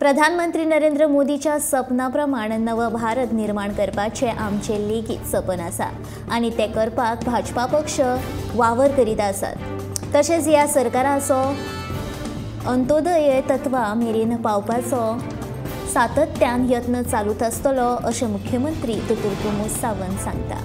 प्रधानमंत्री नरेंद्र मोदीच्या सपनाप्रमाण नव भारत निर्माण करपाचे आमचे लेगीत सपन आसा आनी ते करपाक भाजपा पक्ष वावर करीत आसात। तशेंच ह्या सरकाराचो अंत्योदय तत्वां मेरेन पावपाचो सातत्यान यत्न चालूच आसतलो अशें मुख्यमंत्री दोतोर प्रमोद सावंत सांगता।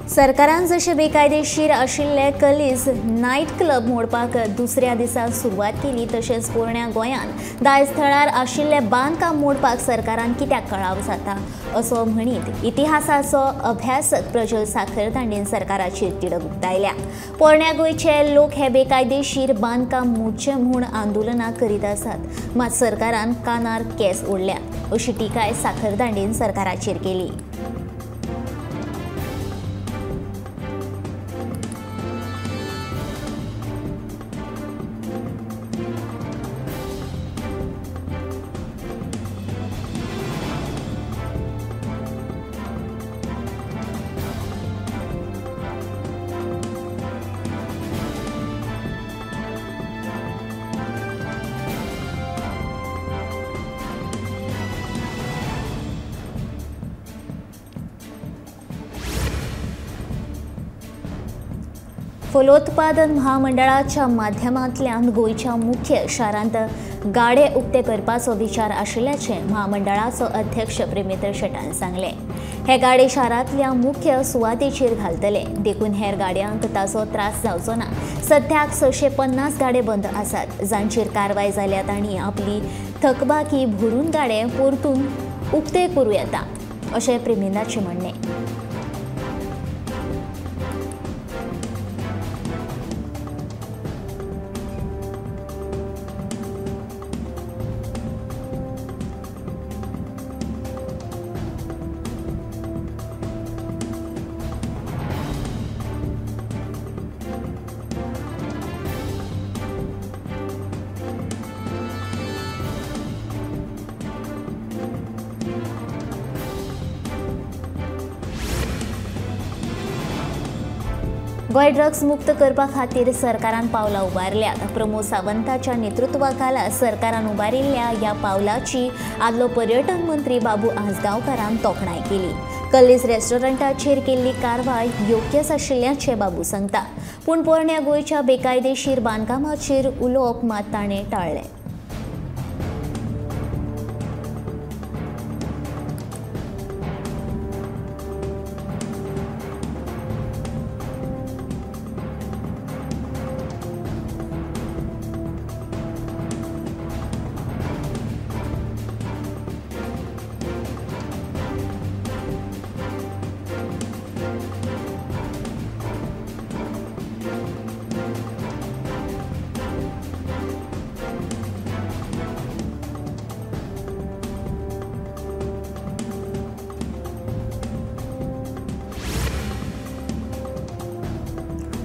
सरकारान जशे बेकायदेशीर आशिल्ले कलीज नायट क्लब मोडपाक दुसऱ्या दिसा सुरवात केली, तशेंच पोरण्या गोंयान दायज थळार आशिल्ले बांदकाम मोडपाक सरकारान कित्याक कळाव जाता असो म्हणीत इतिहासाचो अभ्यासक प्रज्वल साखरतांडेन सरकाराचेर तिडक उक्तायल्या। पोरण्या गोंयचे लोक हे बेकायदेशीर बांदकाम मोडचे म्हूण आंदोलनां करीत आसात, मात सरकारान कानार केंस ओडल्या अशी टिकाय साखरतांडेन सरकाराचेर केली। फलोत्पादन महामंडळाच्या माध्यमांतल्यान गोंयच्या मुख्य शारांत गाडे उक्ते करपाचो विचार आशिल्ल्याचे महामंडळाचो अध्यक्ष प्रेमेंद्र शेटान सांगले। हे गाडे शारांतल्या मुख्य सुवातेचेर घालतले, देखून हेर गाडयांक ताचो त्रास जावचो ना। सध्याक 650 गाडे बंद आसात, जांचेर कारवाय जाल्यात आनी आपली थकबाकी भरून गाडे परतून उक्ते करूं येता अशें प्रेमेंद्राचें म्हणणें। गोंय ड्रग्स मुक्त करपा खातीर सरकारान पावलां उबारल्यात। प्रमोद सावंताच्या नेतृत्वाखाला सरकारान उबारिल्ल्या ह्या पावलाची आदलो पर्यटन मंत्री बाबू आसगांवकारान तोखणाय केली। कल्लीज रेस्टॉरंटाचेर केल्ली कारवाय योग्यच आशिल्ल्याचें बाबू सांगता, पूण पोरण्या गोंयच्या बेकायदेशीर बांदकामाचेर उलोवप मात ताणें टाळ्ळें।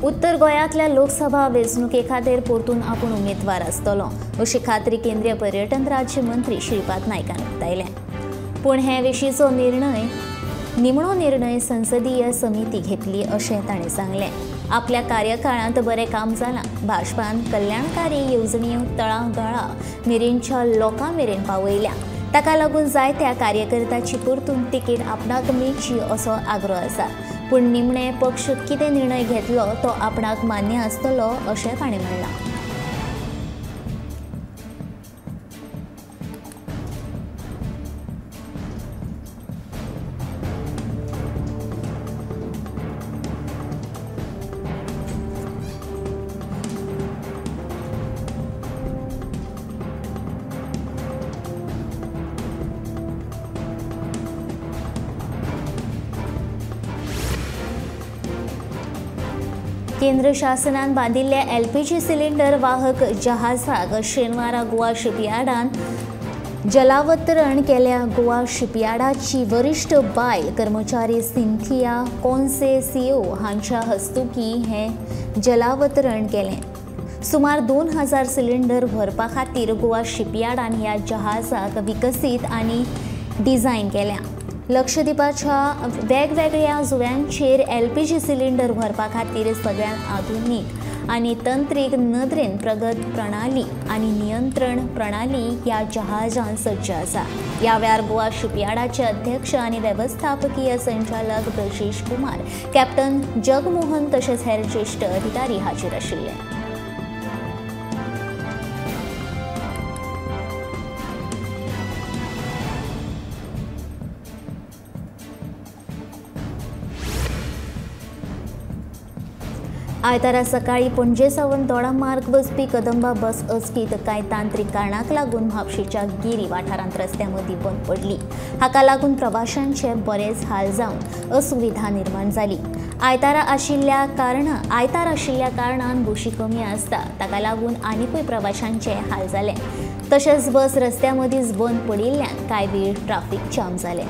उत्तर गोंयांतल्या लोकसभा वेंचणुके खातीर परतून आपूण उमेदवार आसतलो अशी खात्री केंद्रीय पर्यटन राज्य मंत्री श्रीपाद नायकान उक्तायल्या। पूण हे विशींचो निमणो निर्णय संसदीय समिती घेतली अशें ताणें सांगलें। आपल्या कार्यकाळांत बरें काम जालां। भाजपान कल्याणकारी येवजण्यो तळागाळा मेरेनच्या लोकां मेरेन पावयल्या, ताका लागून जायत्या कार्यकर्त्याची परतून तिकेट आपणाक मेळची असो आग्रो आसा। पूण निमणे पक्ष कितें निर्णय घेतलो तो आपणाक मान्य आसतलो अशें ताणें म्हणलां। केंद्र शासनान बांदिल्ल्या LPG सिलिंडर वाहक जहाजाक शेनवारा गोवा शिपयार्डान जलावतरण केल्या. गोवा शिपयार्डाची वरिष्ठ बायल कर्मचारी सिंथिया कॉन्सेसियो हांच्या हस्तुकी हे जलावतरण केलें. सुमार 2000 सिलिंडर व्हरपा खातीर गोवा शिपयार्डान ह्या जहाजाक विकसीत आनी डिझायन केल्या. लक्षद्वीपाच्या वेगवेगळ्या जुंव्यांचेर LPG सिलिंडर व्हरपा खातीर सगळ्यांत आधुनीक आनी तंत्रीक नदरेन प्रगत प्रणाली आनी नियंत्रण प्रणाली ह्या जहाजान सज्ज आसा. ह्या वेळार गोवा शिपयार्डाचे अध्यक्ष आनी वेवस्थापकीय संचालक ब्रजेश कुमार, कॅप्टन जगमोहन तशेंच हेर ज्येष्ठ अधिकारी हाजीर आशिल्ले. आयतारा सकाळी पणजे सावन दोडा मार्ग वचपी कदंबा बस अचकीत कांय तांत्रीक कारणाक लागून म्हापशेच्या गिरी वाठारांत रस्त्या मदीं बंद पडली. हाका लागून प्रवाशांचे बरेच हाल जावन असुविधा निर्माण जाली. आयतार आशिल्ल्या कारणान बशी कमी आसता, ताका लागून आनीकूय प्रवाशांचे हाल जाले. तशेंच बस रस्त्या मदींच बंद पडिल्ल्यान कांय वेळ ट्राफिक जाम जालें.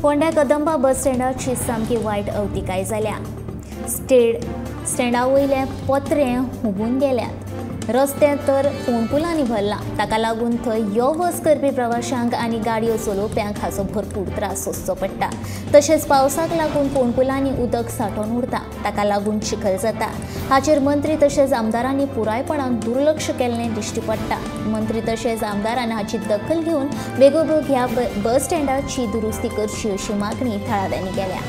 फोंड्या कदंबा बस स्टँडाची सामकी वायट अवतिकाय जाल्या. स्टँडा वयले पत्रे हुबून गेल्यात. रस्ते तर फोंडकुलांनी भरला. ताका लागून थंय यो वच करपी प्रवाशांक आनी गाडयो चलोवप्यांक हाचो भरपूर त्रास सोंसचो पडटा. तशेंच पावसाक लागून फोंडकुलांनी उदक सांठोवन उरता, ताका लागून चिखल जाता. हाचेर मंत्री तशेंच आमदारांनी पुरायपणान दुर्लक्ष केल्लें दिश्टी पडटा. मंत्री तशेंच आमदारान हाची दखल घेवन बेगोबेग ह्या बस स्टँडाची दुरुस्ती करची अशी मागणी थळाव्यांनी केल्या.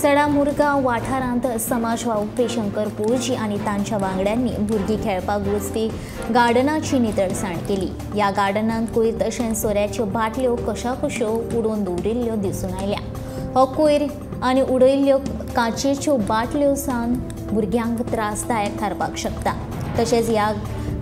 सडा मुरगांव वाठारांत समाज वावुरपी शंकर पोळजी आनी तांच्या वांगड्यांनी भुरगीं खेळपाक वचपी गार्डनाची नितळसाण केली. ह्या गार्डनांत कोयर तशेंच सोऱ्याच्यो बाटल्यो कश्यो उडोवन दवरिल्ल्यो दिसून आयल्या. हो कोयर आनी उडयल्ल्यो काचेच्यो बाटल्यो सावन भुरग्यांक त्रासदायक थारपाक शकता. तशेंच ह्या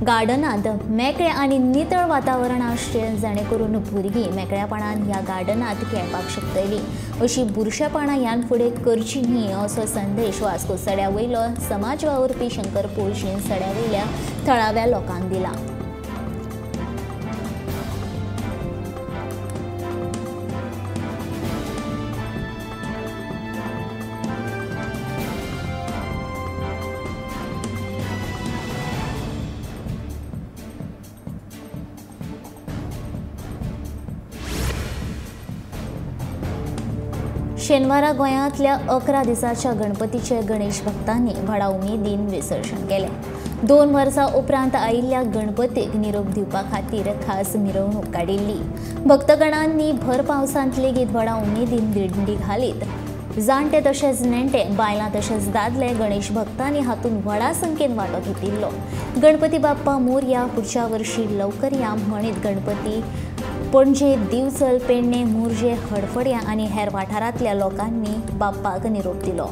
गार्डनांत मेकळें आनी नितळ वातावरण आसचें जेणे करून भुरगीं मेकळ्यापणान ह्या गार्डनांत खेळपाक शकतलीं. अशी बुरशेपणां ह्यान फुडें करची न्ही असो संदेश वास्को सड्या वयलो समाज वावुरपी शंकर पोळजीन सड्या वयल्या थळाव्या लोकांक दिला. शेनवारा गोंयांतल्या 11 दिसाच्या गणपतीचे गणेश भक्तांनी व्हडा उमेदीन विसर्जन केलें. 2 वर्सां उपरांत आयिल्ल्या गणपतीक निरोप दिवपा खातीर खास मिरवणूक काडिल्ली. भक्तगणांनी भर पावसांत लेगीत व्हडा उमेदीन दिंडी घालीत जाणटे तशेंच नेणटे, बायलां तशेंच दादले गणेश भक्तांनी हातूंत व्हडा संख्येन वांटो घेतिल्लो. गणपती बाप्पा मोरया, पुढच्या वर्षी लवकर या म्हणीत गणपती पणजे, दिवचल, पेडणे, मोर्जे, हडफड्या आनी हेर वाठारांतल्या लोकांनी बाप्पाक निरोप दिलो.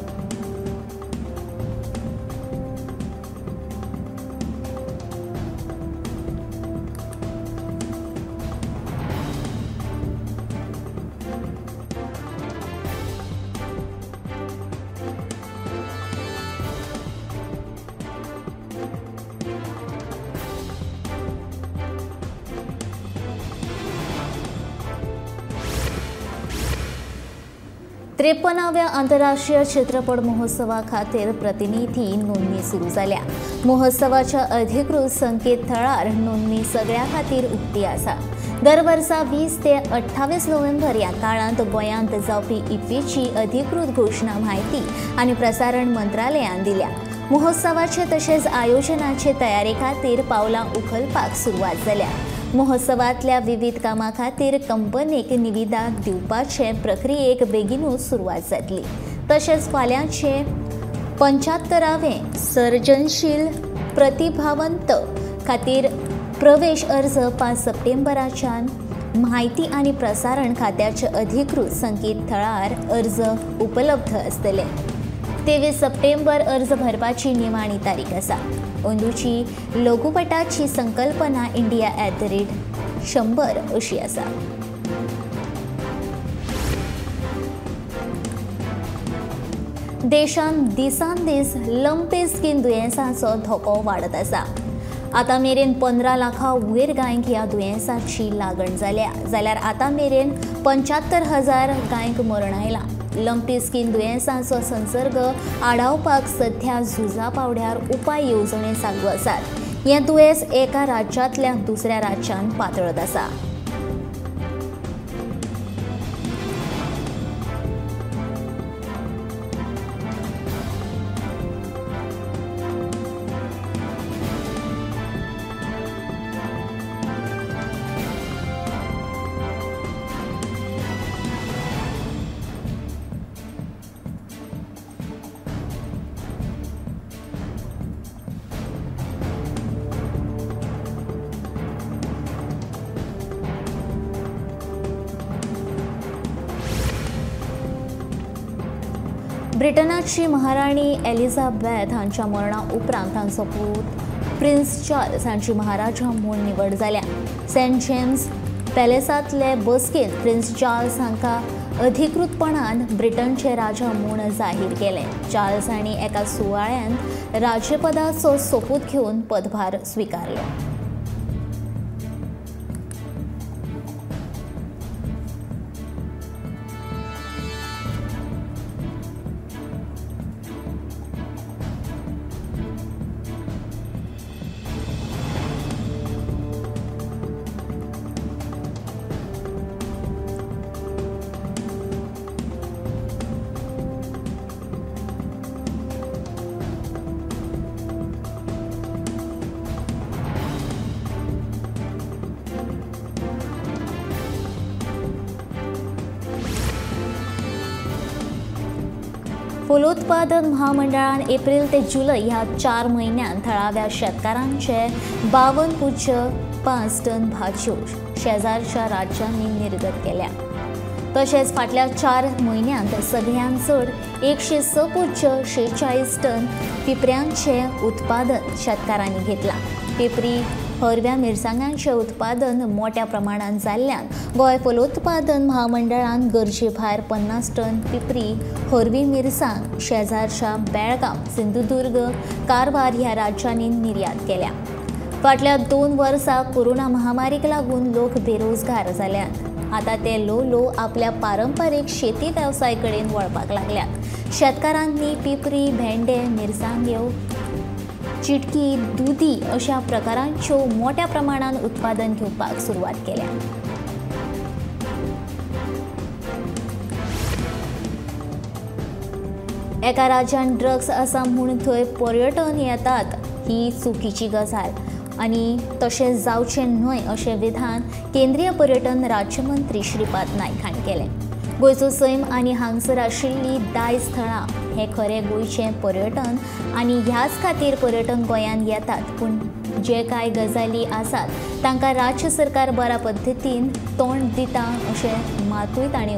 53व्या आंतरराष्ट्रीय चित्रपट महोत्सवा खातीर प्रतिनिधी नोंदणी सुरू जाल्या। महोत्सवाच्या अधिकृत संकेतथळार नोंदणी सगळ्या खातीर उक्ती आसा। दर वर्सा 20 ते 28 नोव्हेंबर ह्या काळांत गोंयांत जावपी इफ्फीची अधिकृत घोषणा म्हायती आनी प्रसारण मंत्रालयान दिल्या। महोत्सवाचे तशेंच आयोजनाचे तयारी खातीर पावलां उखलपाक सुरवात जाल्या। महोत्सवांतल्या विविध कामां खातीर कंपनीक निविदा दिवपाचे प्रक्रियेक बेगीनूच सुरवात जातली। तशेंच फाल्यांचे 75वें सर्जनशील प्रतिभावंत खातीर प्रवेश अर्ज 5 सप्टेंबराच्यान म्हायती आनी प्रसारण खात्याचे अधिकृत संकेतथळार अर्ज उपलब्ध आसतले। 23 सप्टेंबर अर्ज भरपाची निमाणी तारीख आसा। अंदूची लघुपटाची संकल्पना India@100 अशी आसा। देशांत दिसान दीस लंपी स्कीन दुयेंसाचो धोको वाडत आसा। आतां मेरेन 15 लाखां वयर गायंक ह्या दुयेंसाची लागण जाल्या, जाल्यार आतां मेरेन 75,000 गायंक मरण आयलां। लंपी स्कीन दुयेंसाचो संसर्ग आडावपाक सध्या झुजा पावड्यार उपाय येवजणी चालू आसात। हें दुयेंस एका राज्यांतल्यान दुसऱ्या राज्यांत पातळत आसा। ब्रिटनाची महाराणी एलिझाबेथ हांच्या मरणा उपरांत तांचो पूत प्रिन्स चार्ल्स हांची महाराजा म्हूण निवड जाल्या। सेंट जेम्स पॅलेसांतले बसकेंत प्रिन्स चार्ल्स हांकां अधिकृतपणान ब्रिटनचे राजा म्हूण जाहीर केलें। चार्ल्स हांणी एका सुवाळ्यांत राज्यपदाचो सोपूत घेवन पदभार स्विकारलो। फलोत्पादन महामंडळान एप्रिल ते जुलय ह्या 4 म्हयन्यांत थळाव्या शेतकारांचे 52.5 टन भाज्यो शेजारच्या राज्यांनी निर्गत केल्या। तशेंच फाटल्या 4 म्हयन्यांत सगळ्यांत चड 106.46 टन पिपऱ्यांचें उत्पादन शेतकारांनी घेतलां। पिपरी हरव्या मिरसांगांचें उत्पादन मोठ्या प्रमाणांत जाल्ल्यान गोंय फलोत्पादन महामंडळान गरजे भायर 50 टन पिपरी हरवी मिरसांग शेजारच्या बेळगांव, सिंधुदुर्ग, कारवार ह्या राज्यांनी निर्यात केल्या। फाटल्या 2 वर्सां कोरोना महामारीक लागून लोक बेरोजगार जाल्यात। आता ते ल्हव आपल्या पारंपारीक शेती वेवसाय कडेन वळपाक लागल्यात। शेतकारांनी पिपरी, भेंडे, मिरसांग्यो, चिटकी, दुधी अशा प्रकारांच्यो मोठ्या प्रमाणात उत्पादन घेवपाक सुरवात केल्या। एका राज्यात ड्रग्स आसा म्हूण थंय पर्यटन येतात ही चुकीची गजाल आनी तशें जावचें न्हय अशें विधान केंद्रीय पर्यटन राज्यमंत्री श्रीपाद नायक हांणी केलें। गोंयचो सैम आनी हांगसर आशिल्लीं दायज थळां हे खरें गोंयचें पर्यटन आनी ह्याच खातीर पर्यटन गोंयांत येतात, पूण जे कांय गजाली आसात तांकां राज्य सरकार बऱ्या पद्दतीन तोंड दिता अशें मतूय तांणी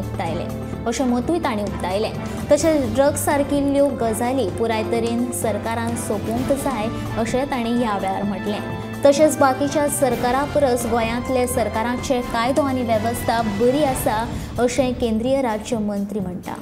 उक्तायलें। तशेंच ड्रग्स सारकिल्ल्यो गजाली पुराय तरेन सरकारान सोंपोवंक जाय अशें तांणी ह्या वेळार म्हटलें। तशेंच बाकीच्या सरकारा परस गोंयांतले सरकाराचे कायदो आनी वेवस्था बरी आसा अशें केंद्रीय राज्य मंत्री म्हणटा।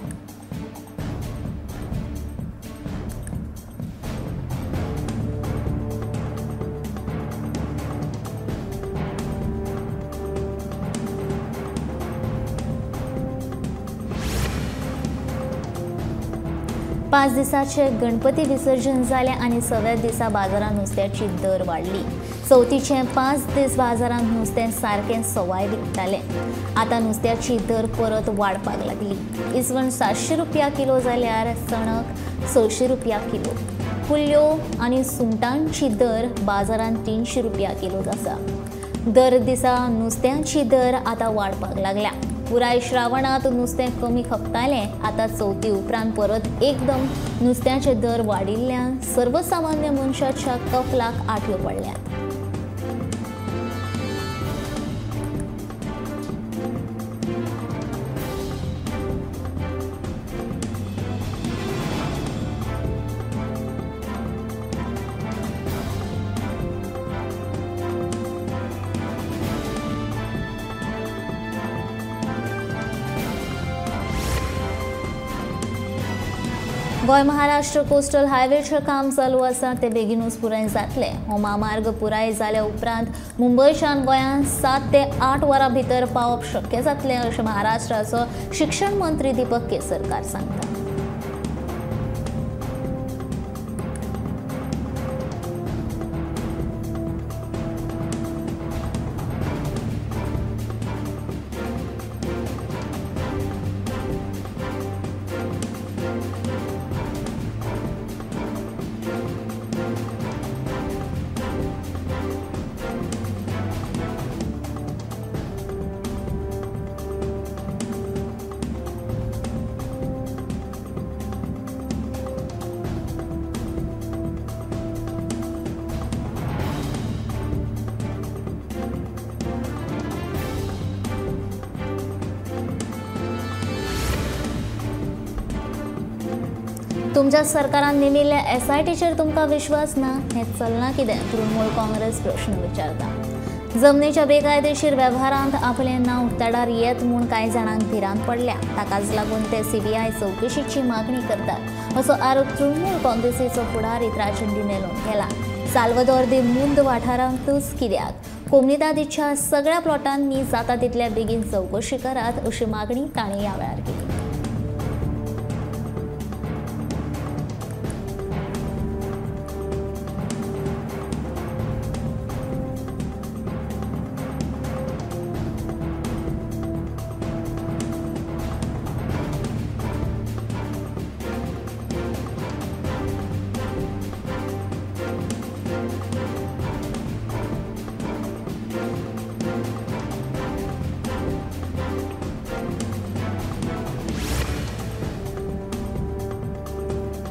5 दिसाचे गणपती विसर्जन जाले आणि 6व्या दिसा बाजारात नुस्त्याची दर वाढली। चवथीचे 5 दीस बाजारात नुस्तें सारकें सवाय विकताले। आता नुस्त्याची दर परत वाडपाक लागली। इसवण 700 रुपया किलो जाल्यार चणक 600 रुपया किलो। कुल्ल्यो आणि सुंगटांची दर बाजारात 300 रुपया किलो आसा। दर दिसा नुस्त्याची दर आता वाडपाक लागल्या। पुराय श्रावणात नुस्तें कमी खपताले, आता चवथी उपरांत परत एकदम नुस्त्याचे दर वाडिल्ल्यान सर्वसामान्य मनशाच्या कफलाक आठ्यो पडल्यात। गोय महाराष्ट्र कोस्टल हायवेचे काम चालू आसा ते बेगीनूच पुराय जातले। हो महामार्ग पुराय जाल्या उपरांत मुंबयच्यान गोंयांत 7 ते 8 वरां भितर पावप शक्य जातले अशें महाराष्ट्राचो शिक्षण मंत्री दीपक केसरकार सांगता। तुमच्या सरकारान नेमिल्ल्या SITचेर तुमकां विश्वास ना? हें चलना कितें? तृणमूल काँग्रेस प्रश्न विचारता। जमनीच्या बेकायदेशीर वेव्हारांत आपलें नांव उक्ताडार येत म्हूण कांय जाणांक भिरांत पडल्या, ताकाच लागून ते CBI चवकशीची मागणी करतात असो आरोप तृणमूल काँग्रेसीचो फुडारी राजंडी नेलोन केला। साल्वादोर दे मुंद वाठारांतूच कित्याक? कोमनिदादीच्या सगळ्या प्लॉटांनी जाता तितल्या बेगीन चवकशी करात अशी मागणी तांणी ह्या वेळार केली।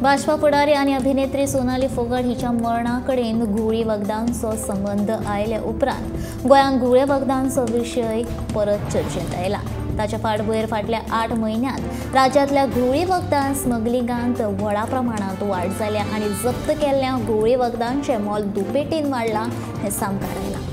भाजपा फुडारी आणि अभिनेत्री सोनाली फोगट हिच्या मरणा कडेन घुवळी वखदांचो संबंध आयल्या उपरांत गोंयांत घुवळे वखदांचो विशय परत चर्चेंत आयला। ताच्या फाटभुंयेर फाटल्या 8 म्हयन्यांत राज्यांतल्या घुवळी वखदां स्मगलिंगांत व्हडा प्रमाणांत वाड जाल्या आणि जप्त केल्ल्या घुवळी वखदांचें मोल दुपेटीन वाडलां हें सांगता आयलां।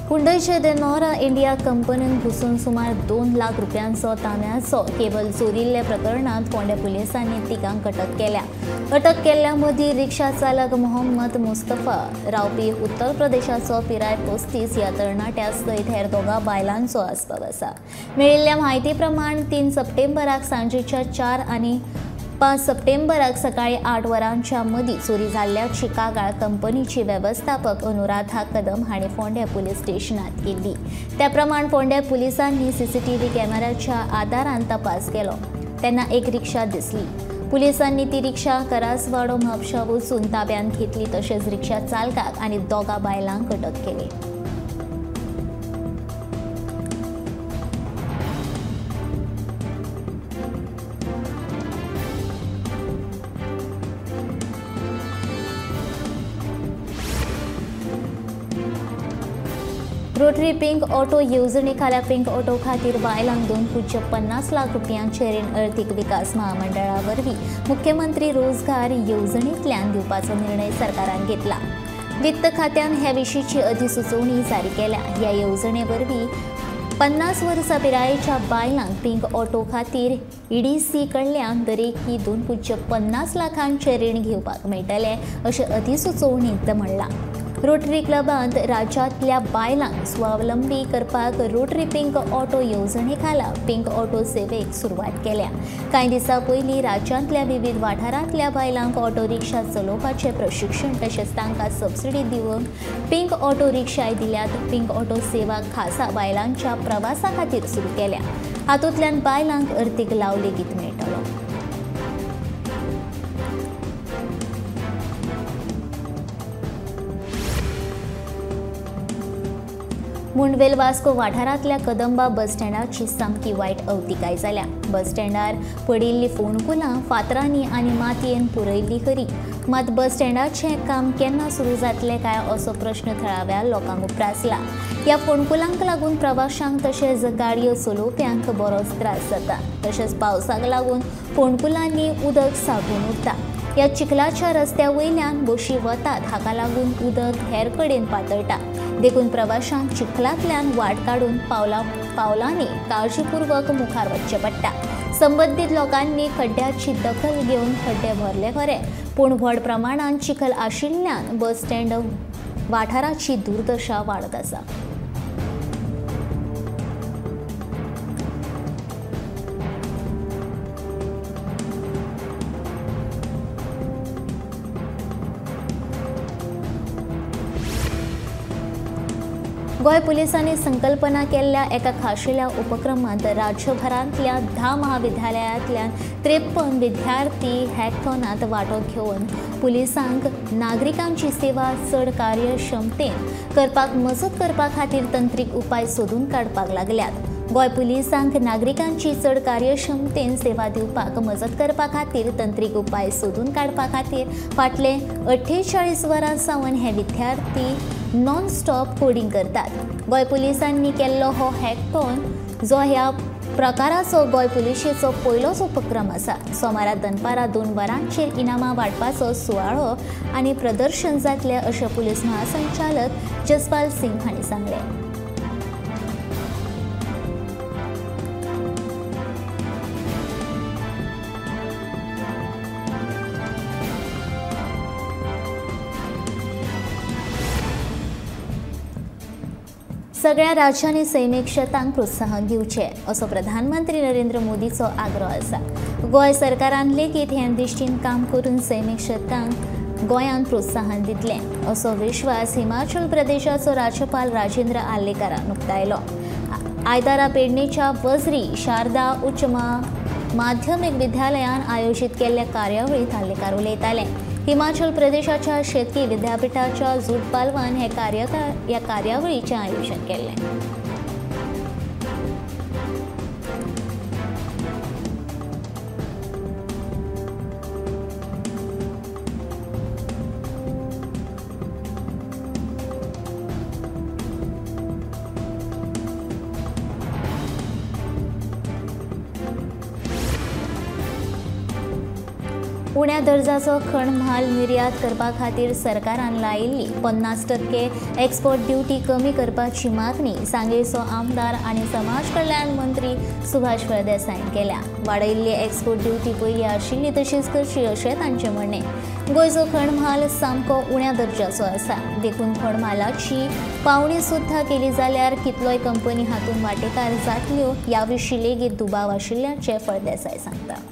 हुंडईचे द नॉरा इंडिया कंपनीन घुसून सुमार 2 लाख रुपयांचो तांब्याचो केबल चोरिल्ल्या प्रकरणात फोंड्या पुलिसांनी तिगांक अटक केल्या। अटक केल्ल्या मदीं रिक्षा चालक मोहम्मद मुस्तफा रावपी उत्तर प्रदेशाचो पिराय 35 ह्या तरणाट्या सयत हेर 2 बायलांचो आस्पाव आसा। मेळिल्ल्या म्हायती प्रमाण 3 सप्टेंबराक सांजेच्या 4 आनी 5 सप्टेंबराक सकाळी 8 वरांच्या मदीं चोरी जाल्ल्याची कागाळ कंपनीची वेवस्थापक अनुराधा कदम हांणी फोंड्या पुलीस स्टेशनात केली। त्या प्रमाण फोंड्या पुलिसांनी CCTV कॅमेऱ्याच्या आदारान तपास केलो तेन्ना एक रिक्षा दिसली। पुलिसांनी ती रिक्षा करासवाडो म्हापशा वचून ताब्यांत घेतली तशेंच रिक्षा चालकाक आनी 2 बायलांक अटक केली। रोटरी पिंक ऑटो येवजणे खाला पिंक ऑटो खातीर बायलांक 2.50 लाख रुपयांचे रीण अर्थीक विकास महामंडळा वरवीं मुख्यमंत्री रोजगार येवजणेंतल्यान दिवपाचो निर्णय सरकारान घेतला। वित्त खात्यान हे विशींची अधिसुचोवणी जारी केल्या। ह्या येवजणे वरवीं 50 वर्सां पिरायेच्या बायलांक पिंक ऑटो खातीर EDC कडल्यान दरेकी 2.50 लाखांचे रीण घेवपाक मेळटले अशें अधिसुचोवणींत म्हणलां। रोटरी क्लबांत राज्यांतल्या बायलांक स्वावलंबी करपाक रोटरी पिंक ऑटो येवजणे खाला पिंक ऑटो सेवेक सुरवात केल्या। कांय दिसां पयलीं राज्यांतल्या विविध वाठारांतल्या बायलांक ऑटो रिक्षा चलोवपाचें प्रशिक्षण तशेंच तांकां सबसिडी दिवंक पिंक ऑटो रिक्षाय दिल्यात। पिंक ऑटो सेवा खासा बायलांच्या प्रवासा खातीर सुरू केल्या। हातूंतल्यान बायलांक अर्थीक लाव लेगीत मेळटलो। मुंडवेल वास्को वाठारांतल्या कदंबा बस स्टँडाची सामकी वायट अवतिकाय जाल्या। बस स्टँडार पडिल्लीं फोंडकुलां फातरांनी आनी मातयेन पुरयल्लीं खरी, मात बस स्टँडाचें काम केन्ना सुरू जातलें काय असो प्रश्न थळाव्या लोकांक उपरासला। ह्या फोंडकुलांक लागून प्रवाशांक तशेंच गाडयो चलोवप्यांक बरोच त्रास जाता। तशेंच पावसाक लागून फोंडकुलांनी उदक साठून उरता। ह्या चिखलाच्या रस्त्या वयल्यान बशी वतात, हाका लागून उदक हेर कडेन पातळटा। देखून प्रवाशांक चिखलांतल्यान वाट काडून पावलांनी काळजीपूर्वक मुखार वचचें पडटा। संबंदीत लोकांनी खड्ड्याची दखल घेवन खड्डे भरले खरे, पूण व्हड प्रमाणांत चिखल आशिल्ल्यान बस स्टँड वाठाराची दुर्दशा वाडत आसा। गोंय पुलिसांनी संकल्पना केल्ल्या एका खाशेल्या उपक्रमांत राज्यभरांतल्या 10 महाविद्यालयांतल्यान 53 विद्यार्थी हॅकथॉनांत वांटो घेवन पुलिसांक नागरिकांची सेवा चड कार्यक्षमतेन करपाक मजत करपा खातीर तंत्रीक उपाय सोदून काडपाक लागल्यात। गोंय पुलिसांक नागरिकांची चड कार्यक्षमतेन सेवा दिवपाक मजत करपा खातीर तंत्रीक उपाय सोदून काडपा खातीर फाटले 48 वरां सावन हे विद्यार्थी नॉन स्टॉप कोडिंग करतात। गोंय पुलिसांनी केल्लो हो हॅकथॉन जो ह्या प्रकाराचो गोंय पुलिशेचो पयलोच उपक्रम आसा। सोमारा दनपारां 2 वरांचेर इनामां वांटपाचो सुवाळो आनी प्रदर्शन जातलें अशें पुलीस महासंचालक जसपाल सिंग हांणी सांगलें। सगळ्या राज्यांनी सैमीक शेतांक प्रोत्साहन दिवचें असो प्रधानमंत्री नरेंद्र मोदीचो आग्रो आसा। गोंय सरकारान लेगीत हे दिश्टीन काम करून सैमीक शेतांक गोंयांत प्रोत्साहन दितलें असो विश्वास हिमाचल प्रदेशाचो राज्यपाल राजेंद्र आर्लेकरान उक्तायलो। आयतारा पेडणेच्या वझरी शारदा उच्च माध्यमीक विद्यालयान आयोजीत केल्ल्या कार्यावळींत आर्लेकर उलयताले। हिमाचल प्रदेशाच्या शेतकी विद्यापीठाच्या झूट पालवान ह्या कार्यावळीचें आयोजन केल्लें। उण्या दर्जाचो खण म्हाल निर्यात करपा खातीर सरकारान लायिल्ली 50% एक्सपोर्ट ड्युटी कमी करपाची मागणी सांगेचो आमदार आनी समाज कल्याण मंत्री सुभाष फळदेसाईन केल्या। वाडयिल्ली एक्सपोर्ट ड्युटी पयलीं आशिल्ली तशीच करची अशें तांचें म्हणणें। गोंयचो खण म्हाल सामको उण्या दर्जाचो आसा। देखून खण म्हालाची पावणी सुद्धा केली जाल्यार कितलोय कंपनी हातूंत वांटेकार जातल्यो ह्या विशीं लेगीत दुबाव आशिल्ल्याचें फळदेसाय सांगता।